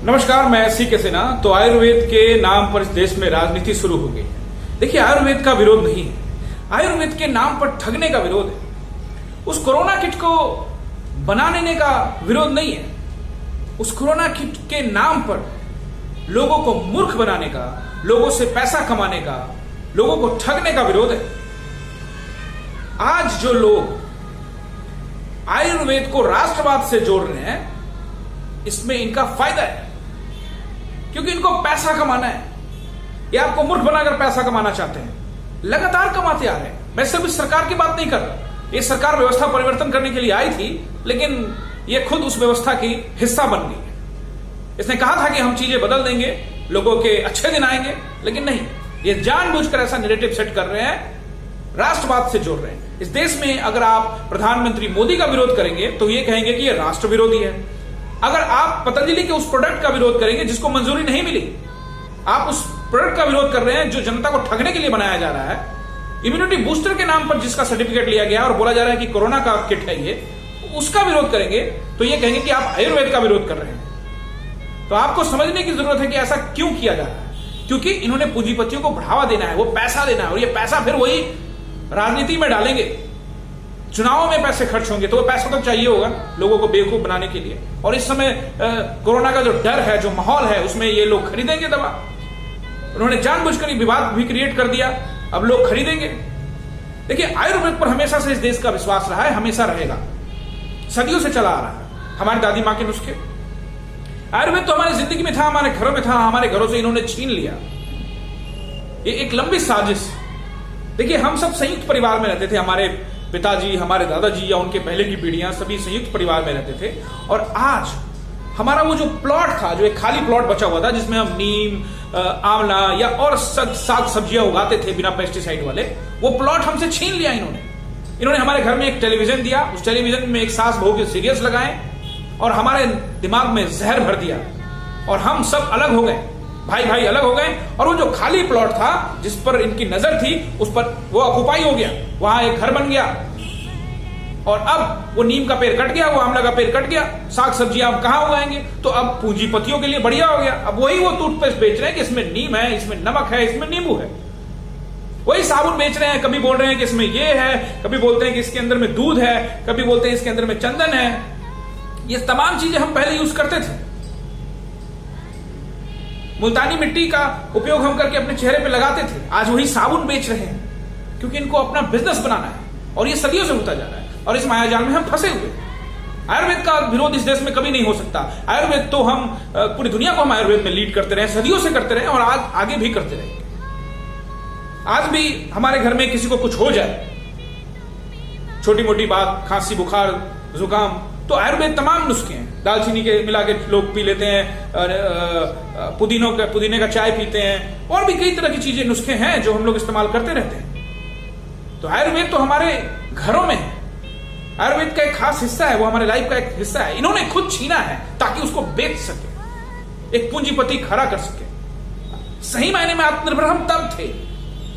नमस्कार, मैं सीके सिन्हा। तो आयुर्वेद के नाम पर इस देश में राजनीति शुरू हो गई है। देखिए, आयुर्वेद का विरोध नहीं है, आयुर्वेद के नाम पर ठगने का विरोध है। उस कोरोना किट को बनाने का विरोध नहीं है, उस कोरोना किट के नाम पर लोगों को मूर्ख बनाने का, लोगों से पैसा कमाने का, लोगों को ठगने का विरोध है। आज जो लोग आयुर्वेद को राष्ट्रवाद से जोड़ रहे हैं, इसमें इनका फायदा है, क्योंकि इनको पैसा कमाना है। ये आपको मूर्ख बनाकर पैसा कमाना चाहते हैं, लगातार कमाते आ रहे हैं। मैं सिर्फ इस सरकार की बात नहीं कर रहा, ये सरकार व्यवस्था परिवर्तन करने के लिए आई थी, लेकिन ये खुद उस व्यवस्था की हिस्सा बन गई है। इसने कहा था कि हम चीजें बदल देंगे, लोगों के अच्छे दिन आएंगे, लेकिन नहीं, ये जानबूझकर ऐसा नैरेटिव सेट कर रहे हैं, राष्ट्रवाद से जोड़ रहे हैं। इस देश में अगर आप प्रधानमंत्री मोदी का विरोध करेंगे तो ये कहेंगे कि ये राष्ट्र विरोधी है। अगर आप पतंजलि के उस प्रोडक्ट का विरोध करेंगे जिसको मंजूरी नहीं मिली, आप उस प्रोडक्ट का विरोध कर रहे हैं जो जनता को ठगने के लिए बनाया जा रहा है, इम्यूनिटी बूस्टर के नाम पर जिसका सर्टिफिकेट लिया गया और बोला जा रहा है कि कोरोना का किट है ये, उसका विरोध करेंगे तो ये कहेंगे कि आप आयुर्वेद का विरोध कर रहे हैं। तो आपको समझने की जरूरत है कि ऐसा क्यों किया जा रहा है, क्योंकि इन्होंने पूंजीपतियों को बढ़ावा देना है, वो पैसा देना है, और ये पैसा फिर वही राजनीति में डालेंगे। चुनावों में पैसे खर्च होंगे तो वो पैसा तो चाहिए होगा लोगों को बेवकूफ बनाने के लिए। और इस समय कोरोना का जो डर है, जो माहौल है, उसमें ये लोग खरीदेंगे दवा। उन्होंने जानबूझकर विवाद भी क्रिएट कर दिया, अब लोग खरीदेंगे। देखिए, आयुर्वेद पर हमेशा से इस देश का विश्वास रहा है, हमेशा रहेगा, सदियों से चला आ रहा है। हमारी दादी माँ के नुस्खे, आयुर्वेद तो हमारी जिंदगी में था, हमारे घरों में था, हमारे घरों से इन्होंने छीन लिया। ये एक लंबी साजिश। देखिए, हम सब संयुक्त परिवार में रहते थे, हमारे पिताजी, हमारे दादाजी या उनके पहले की पीढ़ियां सभी संयुक्त परिवार में रहते थे। और आज हमारा वो जो प्लॉट था, जो एक खाली प्लॉट बचा हुआ था जिसमें हम नीम, आंवला या और साग सब्जियां उगाते थे बिना पेस्टिसाइड वाले, वो प्लॉट हमसे छीन लिया इन्होंने हमारे घर में एक टेलीविजन दिया, उस टेलीविजन में एक सास बहू के सीरियल्स लगाए और हमारे दिमाग में जहर भर दिया, और हम सब अलग हो गए, भाई भाई अलग हो गए। और वो जो खाली प्लॉट था जिस पर इनकी नजर थी, उस पर वो ऑक्युपाई हो गया, वहां एक घर बन गया। और अब वो नीम का पेड़ कट गया, वो आंवला का पेड़ कट गया, साग सब्जियां अब कहां उगाएंगे? तो अब पूंजीपतियों के लिए बढ़िया हो गया। अब वही वो टूथपेस्ट बेच रहे हैं कि इसमें नीम है, इसमें नमक है, इसमें नींबू है। वही साबुन बेच रहे हैं, कभी बोल रहे हैं कि इसमें ये है, कभी बोलते हैं कि इसके अंदर में दूध है, कभी बोलते हैं इसके अंदर में चंदन है। ये तमाम चीजें हम पहले यूज करते थे। मुल्तानी मिट्टी का उपयोग हम करके अपने चेहरे पे लगाते थे, आज वही साबुन बेच रहे हैं, क्योंकि इनको अपना बिजनेस बनाना है। और ये सदियों से होता जा रहा है, और इस मायाजाल में हम फंसे हुए। आयुर्वेद का विरोध इस देश में कभी नहीं हो सकता। आयुर्वेद तो हम पूरी दुनिया को हम आयुर्वेद में लीड करते रहे, सदियों से करते रहे, और आज आगे भी करते रहेंगे। आज भी हमारे घर में किसी को कुछ हो जाए, छोटी मोटी बात, खांसी, बुखार, जुकाम, तो आयुर्वेद तमाम नुस्खे हैं। दालचीनी के मिला के लोग पी लेते हैं, पुदीने का चाय पीते हैं, और भी कई तरह की चीजें, नुस्खे हैं जो हम लोग इस्तेमाल करते रहते हैं। तो आयुर्वेद तो हमारे घरों में है, आयुर्वेद का एक खास हिस्सा है, वो हमारे लाइफ का एक हिस्सा है। इन्होंने खुद छीना है ताकि उसको बेच सके, एक पूंजीपति खड़ा कर सके। सही मायने में आत्मनिर्भर हम तब थे,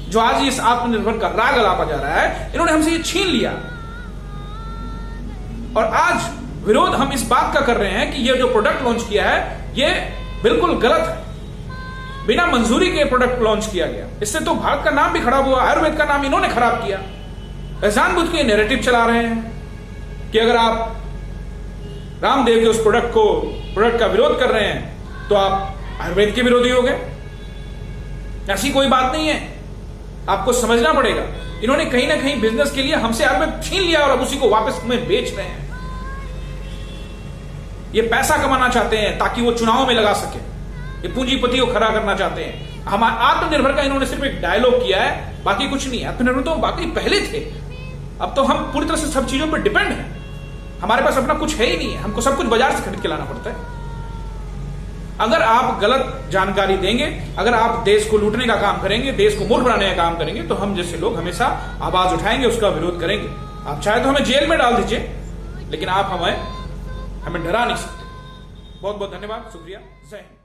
जो आज इस आत्मनिर्भर का राग अलापा जा रहा है, इन्होंने हमसे ये छीन लिया। और आज विरोध हम इस बात का कर रहे हैं कि ये जो प्रोडक्ट लॉन्च किया है, ये बिल्कुल गलत है, बिना मंजूरी के प्रोडक्ट लॉन्च किया गया। इससे तो भारत का नाम भी खराब हुआ, आयुर्वेद का नाम इन्होंने खराब किया। जानबूझ के नैरेटिव चला रहे हैं कि अगर आप रामदेव के उस प्रोडक्ट का विरोध कर रहे हैं तो आप आयुर्वेद के विरोधी हो गए। ऐसी कोई बात नहीं है, आपको समझना पड़ेगा। इन्होंने कहीं ना कहीं बिजनेस के लिए हमसे आयुर्वेद छीन लिया और अब उसी को वापस में बेच रहे हैं। ये पैसा कमाना चाहते हैं ताकि वो चुनाव में लगा सके, ये पूंजीपति को खड़ा करना चाहते हैं। हमारे आत्मनिर्भर का इन्होंने सिर्फ एक डायलॉग किया है, बाकी कुछ नहीं। आत्मनिर्भर तो बाकी पहले थे, अब तो हम पूरी तरह से सब चीजों पर डिपेंड हैं। हमारे पास अपना कुछ है ही नहीं है, हमको सब कुछ बाजार से खरीद के लाना पड़ता है। अगर आप गलत जानकारी देंगे, अगर आप देश को लूटने का काम करेंगे, देश को मूर्ख बनाने का काम करेंगे, तो हम जैसे लोग हमेशा आवाज उठाएंगे, उसका विरोध करेंगे। आप चाहे तो हमें जेल में डाल दीजिए, लेकिन आप हमें डरा नहीं सकते। बहुत बहुत धन्यवाद, शुक्रिया, जय हिंद।